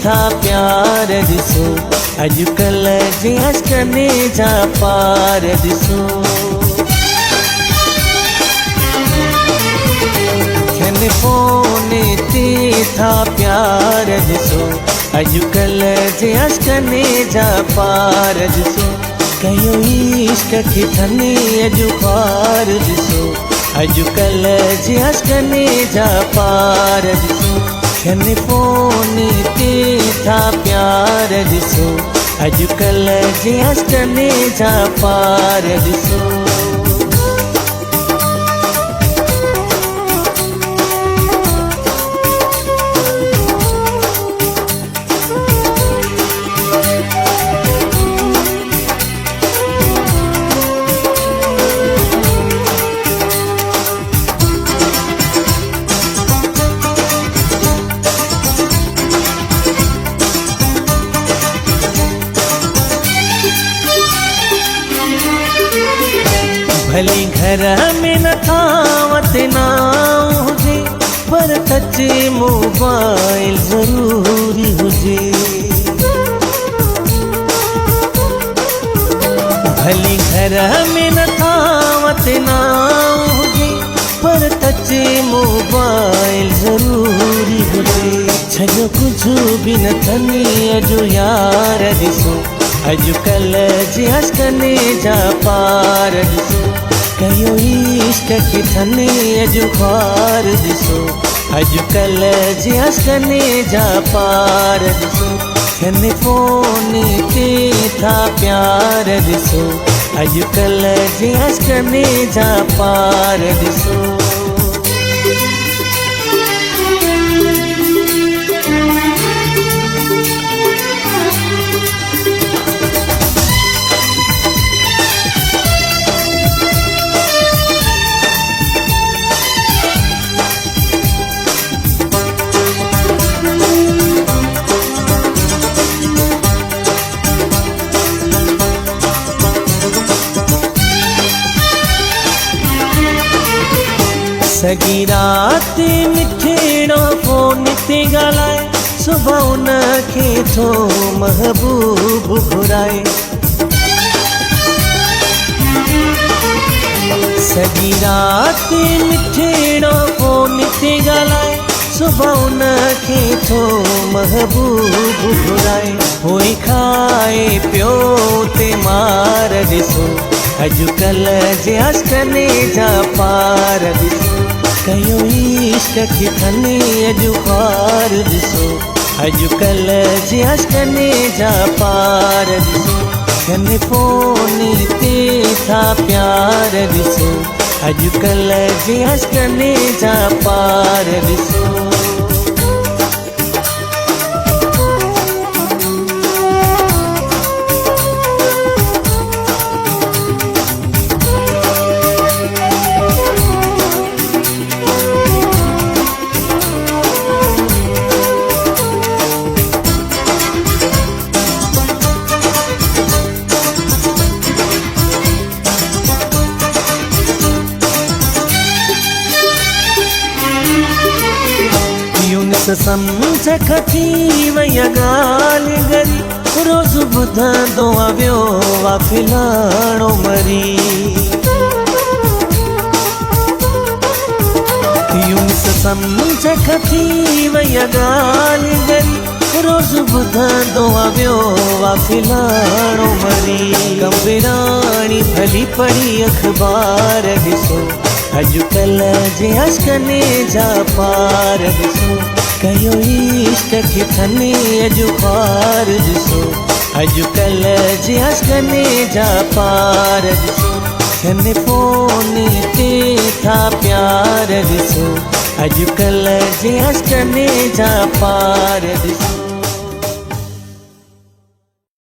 था प्यार ॾिसो अॼुकल्ह जे अशकने जा पार ॾिसो थियनि फोन ते था प्यार ॾिसो अॼुकल्ह जे अशकने जा पार ॾिसो कयो इश्क खे थने अॼु पार ॾिसो अॼुकल्ह जे अशकने जा पार ॾिसो थियनि फोन ते था प्यार ॾिसो अॼुकल्ह जे अशकने जा पार ॾिसो भली घर में न थावत ना हुजे पर टच मोबाइल जरूरी हुजे भली घर में न थावत ना हुजे पर टच मोबाइल जरूरी हुजे छो कुछ भी न थनी अॼु यार ॾिसो अॼुकल्ह जे अशकने जा पार ॾिसो कयो इश्क खे थने अॼु ख्वार ॾिसो अॼुकल्ह जे अशकने जा पार ॾिसो थियनि फोन ते था प्यार ॾिसो अॼुकल्ह जे अशकने जा पार ॾिसो सॼी राति मिठड़ो फोन ते ॻाल्हाए सुबुह उन खे थो महबूब घुराए सॼी राति मिठड़ो फोन ते ॻाल्हाए सुबुह उन खे थो महबूब घुराए पोइ खाए पियो ते मार ॾिसो अॼुकल्ह जे अशकने जा पार ॾिसो कयो इश्क खे थने अॼु पार ॾिसो अॼुकल्ह जे अशकने जा पार ॾिसो थियनि फोन ते था प्यार ॾिसो अॼुकल्ह जे अशकने जा पार ॾिसो सम्झ खती वई ॻाल्हि गरी रोज़ ॿुधंदो वियो वा फिलाणो मरी सम्झ खती वई ॻाल्हि गरी रोज़ ॿुधंदो वियो वा फिलाणो मरी कंबराणी भली पढ़ी अख़बार ॾिसो अॼुकल्ह जे अशकने जा पार ॾिसो कयो इश्क खे थने अॼु ख्वार ॾिसो अॼुकल्ह जे अशकने जा पार ॾिसो थियनि फोन ते था प्यार ॾिसो अॼुकल्ह जे अशकने जा पार ॾिसो